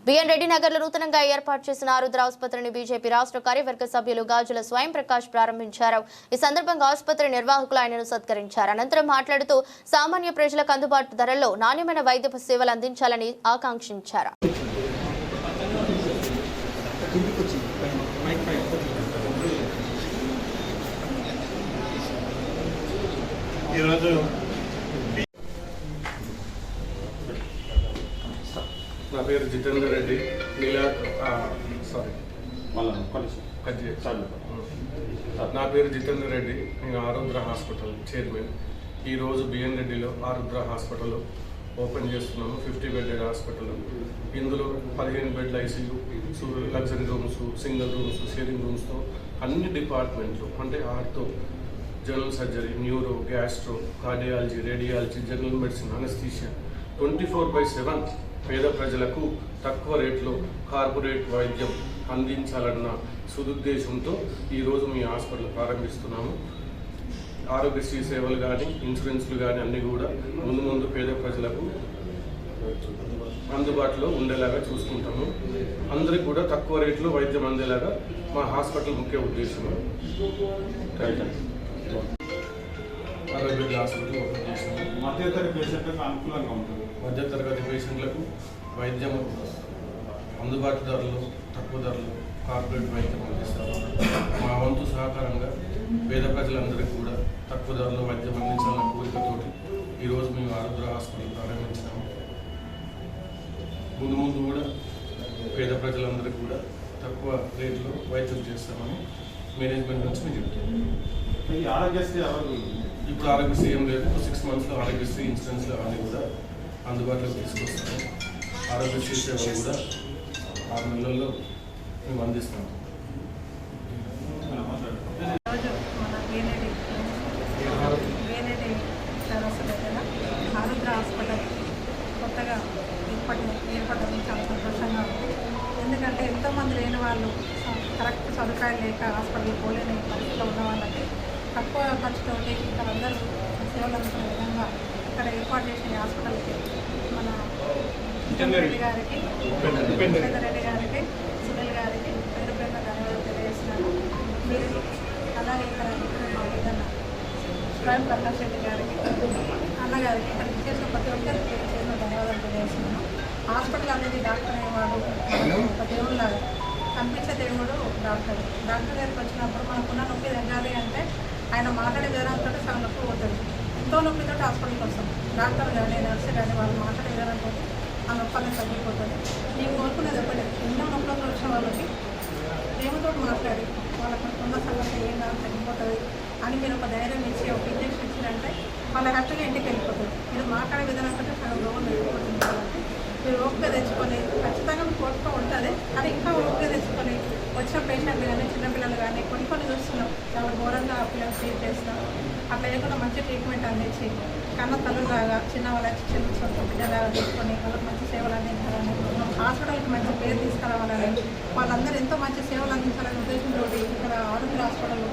B N Reddy నగర్లో నూతనంగా ఏర్పాటు చేసిన ఆరుద్ర ఆసుపత్రిని బీజేపీ రాష్ట్ర కార్యవర్గ సభ్యులు గాజుల స్వయం ప్రకాష్ ప్రారంభించారు. ఈ సందర్భంగా ఆసుపత్రి నిర్వాహకులు ఆయనను సత్కరించారు. అనంతరం మాట్లాడుతూ సామాన్య ప్రజలకు అందుబాటు ధరల్లో నాణ్యమైన వైద్య సేవలు అందించాలని ఆకాంక్షించారు. నా పేరు జితేందర్ రెడ్డి. నా పేరు జితేందర్ రెడ్డి. నేను ఆరుద్ర హాస్పిటల్ చైర్మన్. ఈరోజు బిఎన్ రెడ్డిలో ఆరుద్ర హాస్పిటల్ ఓపెన్ చేస్తున్నాము. 50 బెడెడ్ హాస్పిటల్. ఇందులో 15 బెడ్ల ICU, luxury rooms, single rooms, sharing రూమ్స్తో అన్ని డిపార్ట్మెంట్లు అంటే ortho, general surgery, neuro, gastro, cardiology, radiology, general medicine, anaesthesia 24/7 పేద ప్రజలకు తక్కువ రేట్లో కార్పొరేట్ వైద్యం అందించాలన్న సదుద్దేశంతో ఈరోజు మీ హాస్పిటల్ ప్రారంభిస్తున్నాము. ఆరోగ్యశ్రీ సేవలు కానీ, ఇన్సూరెన్స్లు కానీ అన్నీ కూడా ముందు పేద ప్రజలకు అందుబాటులో ఉండేలాగా చూసుకుంటాము. అందరికి కూడా తక్కువ రేట్లో వైద్యం అందేలాగా మా హాస్పిటల్ ముఖ్య ఉద్దేశం. ఆరోగ్య హాస్పిటల్ ఓపెన్ చేసినాము. మధ్యతరగతి పేషెంట్లకు అనుకూలంగా ఉంటుంది. మధ్యతరగతి పేషెంట్లకు వైద్యం అందుబాటు ధరలు, తక్కువ ధరలు, కార్పొరేట్ వైద్యం అందిస్తాము. మా వంతు సహకారంగా పేద ప్రజలందరికీ కూడా తక్కువ ధరలో వైద్యం అందించాలన్న కోరికతోటి ఈరోజు మేము ఆరుద్ర హాస్పిటల్ ప్రారంభించినాము. ముందు కూడా పేద ప్రజలందరికీ కూడా తక్కువ రేట్లో వైద్యం చేస్తామని మేనేజ్మెంట్ నుంచి మేము చెప్తాము. ఈ ఆరోగ్యశ్రీ ఇప్పుడు ఆరోగ్యశ్రీ ఏం లేదు. 6 monthsలో ఆరోగ్యశ్రీ ఇన్సూరెన్స్లు అవన్నీ కూడా అందుబాటులోకి తీసుకొస్తాము. ఆరోగ్యశ్రీ సేవలు కూడా 6 నెలల్లో మేము అందిస్తాము. ఆరుద్ర హాస్పిటల్ కొత్తగా ఏర్పడడం చాలా సంతోషంగా ఉంది. ఎందుకంటే ఎంతోమంది లేని వాళ్ళు కరెక్ట్ సదుపాయాలు లేక హాస్పిటల్కి పోలేని పరిస్థితిలో ఉన్న వాళ్ళకి తక్కువ ఖర్చుతోటి ఇక్కడ అందరూ సేవలు అందుకునే విధంగా ఇక్కడ ఏర్పాటు చేసిన హాస్పిటల్కి మన రెడ్డి గారికి, రెడ్డి గారికి, సునీల్ గారికి పేరు ధన్యవాదాలు తెలియజేస్తున్నాను. మీరు అలాగే ఇక్కడ మా విధంగా స్వయం ప్రకాష్ రెడ్డి గారికి, అన్నగారికి ఇక్కడ చేసిన ప్రతి ఒక్కరికి చేసిన ధన్యవాదాలు తెలియజేస్తున్నాను. హాస్పిటల్ అనేది డాక్టర్ అనేవాడు ఒక దేవుళ్ళలాగా కనిపించే దేవుడు డాక్టర్. డాక్టర్ గారికి వచ్చినప్పుడు మనకున్న నొప్పి తగ్గాలి అంటే ఆయన మాట్లాడే విధానంతో సగం నొప్పి పోతుంది. ఎంతో నొప్పితో హాస్పిటల్కి వస్తాం. డాక్టర్ కానీ, నర్సు కానీ వాళ్ళు మాట్లాడే విధానంతో ఆ నొప్పి అనేది తగ్గిపోతుంది. నేను కోరుకునేది ఒకటి, ఎన్నో నొప్పులతో వచ్చిన వాళ్ళకి ప్రేమతో మాట్లాడి వాళ్ళకి ఉన్న సంగతి ఏం కాదు తగ్గిపోతుంది అని మీరు ఒక ధైర్యం ఇచ్చి ఒక ఇంజక్షన్ ఇచ్చారంటే వాళ్ళ హ్యాపీగా ఇంటికి వెళ్ళిపోతుంది. మీరు మాట్లాడే విధానంతో సగం రోగం వెళ్ళిపోతుంది. కాబట్టి మీరు ఓపిక తెచ్చుకొని ఖచ్చితంగా మీకు ఓపిక ఉంటుంది. కానీ ఇంకా ఓపిక తెచ్చుకొని వచ్చిన పేషెంట్లు కానీ, చిన్నపిల్లలు కానీ కొన్ని చూస్తున్నాం చాలా ఘోరంగా పిల్లలు ట్రీట్ చేస్తున్నాం. అట్లా లేకుండా మంచి ట్రీట్మెంట్ అందించి కన్న తల్లులాగా చిన్న వాళ్ళకి చిన్న సొంత బిడ్డలాగా తీసుకొని వాళ్ళకి మంచి సేవలు అందించాలని, హాస్పిటల్కి మంచి పేరు తీసుకురావాలని, వాళ్ళందరూ ఎంతో మంచి సేవలు అందించాలనే ఉద్దేశంతో ఇక్కడ ఆరుద్ర హాస్పిటల్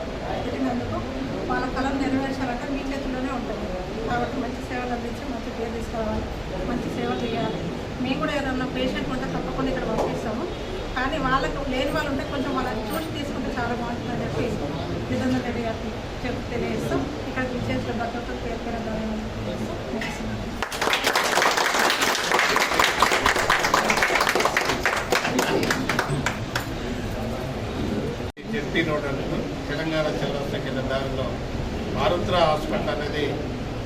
పెట్టినందుకు వాళ్ళ కళను నెరవేర్చాలంటే మీ చేతుల్లోనే ఉంటుంది. కాబట్టి మంచి సేవలు అందించి మంచి పేరు తీసుకురావాలి, మంచి సేవలు చేయాలి. మేము కూడా ఏదన్నా పేషెంట్ ఉంటే తప్పకుండా ఇక్కడ పంపిస్తాము. కానీ వాళ్ళకు లేని వాళ్ళు ఉంటే కొంచెం వాళ్ళని చూసి తీసుకుంటే చాలా బాగుంటుందని చెప్పి జితేందర్ రెడ్డి గారికి తెలియజేస్తాం. ఇక్కడ చేసిన భద్రతలు పేరు జెడ్పీ రోడ్ అనేది తెలంగాణ చౌరస్తా కింద దారిలో ఆరుద్ర హాస్పిటల్ అనేది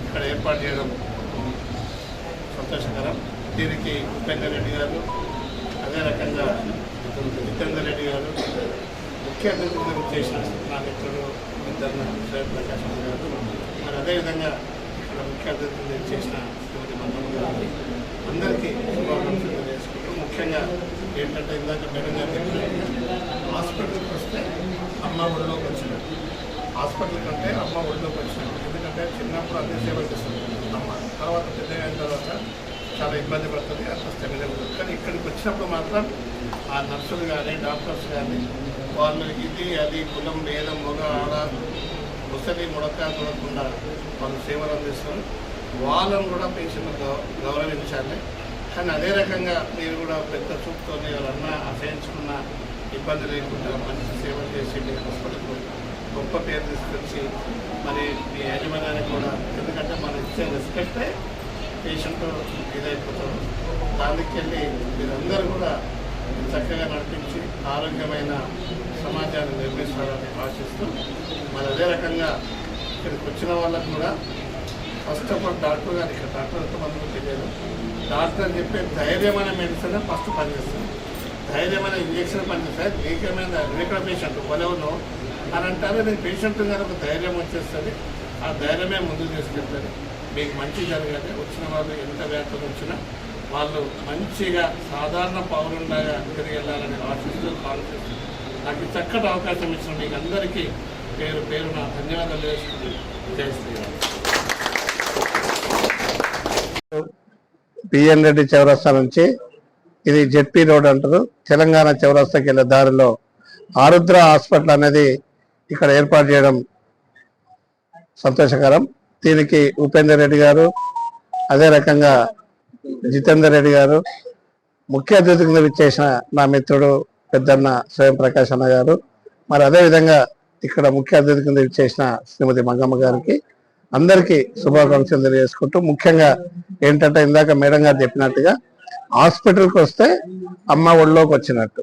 ఇక్కడ ఏర్పాటు చేయడం సంతోషకరం. దీనికి ఉపేందర్ రెడ్డి గారు, అదే రకంగా జితేందర్ రెడ్డి గారు ముఖ్య అతిథులు చేసిన నా మిత్రుడు స్వయం ప్రకాష్ గారు, మరి అదేవిధంగా ఇక్కడ ముఖ్య అతిథులు చేసిన శ్రీమతి మందమ్మ గారు అందరికీ శుభాకాంక్షలు చేసుకుంటూ, ముఖ్యంగా ఏంటంటే ఇందాక మేడం గారు హాస్పిటల్కి వస్తే అమ్మ ఒళ్ళోకి వచ్చినట్టు, హాస్పిటల్ కంటే అమ్మ ఒళ్ళోకి వచ్చినట్టు. ఎందుకంటే చిన్నప్పుడు అన్ని సేవలు చేస్తుంది అమ్మ, తర్వాత పెద్దగా అయిన తర్వాత చాలా ఇబ్బంది పడుతుంది, అంత స్థిరంగా ఉంటుంది. కానీ ఇక్కడికి వచ్చినప్పుడు మాత్రం ఆ నర్సులు కానీ, డాక్టర్స్ కానీ వాళ్ళు ఇది అది కులం భేదం మగ ఆడ ముసలి ముడక చూడకుండా వాళ్ళు సేవలు అందిస్తారు. వాళ్ళను కూడా పేషెంట్ గౌరవించాలి. కానీ అదే రకంగా మీరు కూడా పెద్ద చూపుతో ఎవరన్నా అసహించుకున్న ఇబ్బంది లేకుండా మంచి సేవలు చేసి మీ హాస్పిటల్కు గొప్ప పేరు తీసుకొచ్చి మరి మీ యాజమాన్యానికి కూడా, ఎందుకంటే మనం ఇచ్చే రెస్పెక్టే పేషెంట్ ఇదైపోతాడు. దానికి వెళ్ళి మీరందరూ కూడా చక్కగా నడిపించి ఆరోగ్యమైన సమాజాన్ని నిర్మిస్తారని ఆశిస్తూ మరి అదే రకంగా ఇక్కడికి వచ్చిన వాళ్ళకు కూడా ఫస్ట్ ఆఫ్ ఆల్ డాక్టర్ గారు, ఇక్కడ డాక్టర్ ఎంతమంది తెలియదు, డాక్టర్ చెప్పే ధైర్యమైన మెడిసిన్ ఫస్ట్ పనిచేస్తుంది, ధైర్యమైన ఇంజక్షన్ పనిచేస్తుంది. నీకేమైనా రెగ్యులర్ పేషెంట్ కొలవను అని అంటారు, నేను పేషెంట్ గారు ఒక ధైర్యం వచ్చేస్తుంది, ఆ ధైర్యమే ముందుకు తీసుకెళ్తుంది. మీకు మంచి జరగాలి, వచ్చిన వాళ్ళు ఎంత వ్యాఖ్యలు వచ్చినా వాళ్ళు మంచిగా సాధారణ పౌరులాగా తిరిగి వెళ్ళాలని ఆశిస్తూ కాన్ఫిడెన్స్ నాకు చక్కటి అవకాశం ఇచ్చిన మీకు అందరికీ పేరు పేరున ధన్యవాదాలు చేసుకుంటూ జై శ్రీరామ్. బిఎన్ రెడ్డి చౌరస్తా నుంచి, ఇది జెడ్పీ రోడ్ అంటారు, తెలంగాణ చౌరస్తాకి వెళ్ళే దారిలో ఆరుద్ర హాస్పిటల్ అనేది ఇక్కడ ఏర్పాటు చేయడం సంతోషకరం. దీనికి ఉపేందర్ రెడ్డి గారు, అదే రకంగా జితేందర్ రెడ్డి గారు, ముఖ్య అతిథి కింద విచ్చేసిన నా మిత్రుడు పెద్దన్న స్వయం ప్రకాష్ అన్న గారు, మరి అదేవిధంగా ఇక్కడ ముఖ్య అతిథి కింద విచ్చేసిన శ్రీమతి మంగమ్మ గారికి అందరికీ శుభాకాంక్షలు తెలియజేసుకుంటూ, ముఖ్యంగా ఏంటంటే ఇందాక మేడం గారు చెప్పినట్టుగా హాస్పిటల్కి వస్తే అమ్మ ఒళ్ళోకి వచ్చినట్టు,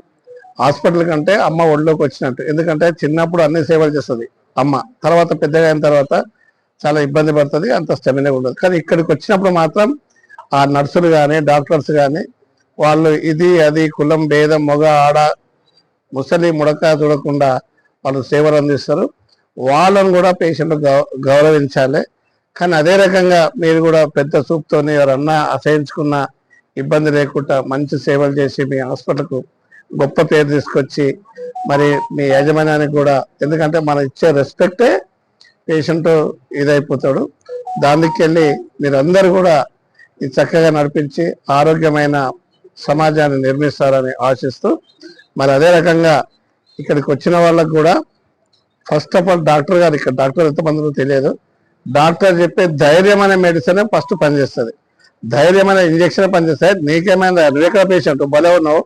హాస్పిటల్ కంటే అమ్మ ఒళ్ళోకి వచ్చినట్టు. ఎందుకంటే చిన్నప్పుడు అన్ని సేవలు చేస్తుంది అమ్మ, తర్వాత పెద్దగా అయిన తర్వాత చాలా ఇబ్బంది పడుతుంది, అంత స్టెమినా ఉండదు. కానీ ఇక్కడికి వచ్చినప్పుడు మాత్రం ఆ నర్సులు కానీ డాక్టర్స్ కానీ వాళ్ళు ఇది అది కులం భేదం మొగ ఆడ ముసలి ముడక చూడకుండా వాళ్ళు సేవలు అందిస్తారు. వాళ్ళను కూడా పేషెంట్ గౌరవించాలి. కానీ అదే రకంగా మీరు కూడా పెద్ద చూపుతో ఎవరన్నా అసహించుకున్న ఇబ్బంది లేకుండా మంచి సేవలు చేసి మీ హాస్పిటల్కు గొప్ప పేరు తీసుకొచ్చి మరి మీ యాజమాన్యానికి కూడా, ఎందుకంటే మనం ఇచ్చే రెస్పెక్టే పేషెంట్ ఇదైపోతాడు. దానికి వెళ్ళి మీరందరూ కూడా ఇది చక్కగా నడిపించి ఆరోగ్యమైన సమాజాన్ని నిర్మిస్తారని ఆశిస్తూ, మరి అదే రకంగా ఇక్కడికి వచ్చిన వాళ్ళకు కూడా ఫస్ట్ ఆఫ్ ఆల్ డాక్టర్ గారు, ఇక్కడ డాక్టర్ ఎంతమందిలో తెలియదు, డాక్టర్ చెప్పే ధైర్యమైన మెడిసిన్ ఫస్ట్ పనిచేస్తుంది, ధైర్యమైన ఇంజక్షన్ పనిచేస్తుంది. నీకేమైనా రెగ్యులర్ పేషెంట్ భలే ఉన్నావు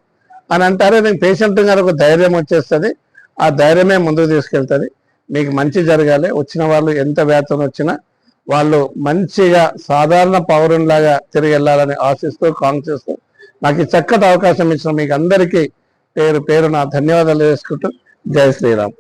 అని అంటారే, నీకు పేషెంట్ గారు ఒక ధైర్యం వచ్చేస్తుంది, ఆ ధైర్యమే ముందుకు తీసుకెళ్తుంది. మీకు మంచి జరగాలి, వచ్చిన వాళ్ళు ఎంత వేతనం వచ్చినా వాళ్ళు మంచిగా సాధారణ పౌరునిలాగా తిరిగి వెళ్ళాలని ఆశిస్తూ కాంక్షిస్తూ నాకు చక్కటి అవకాశం ఇచ్చిన మీకు అందరికీ పేరు పేరు నా ధన్యవాదాలు చేసుకుంటూ జై శ్రీరామ్.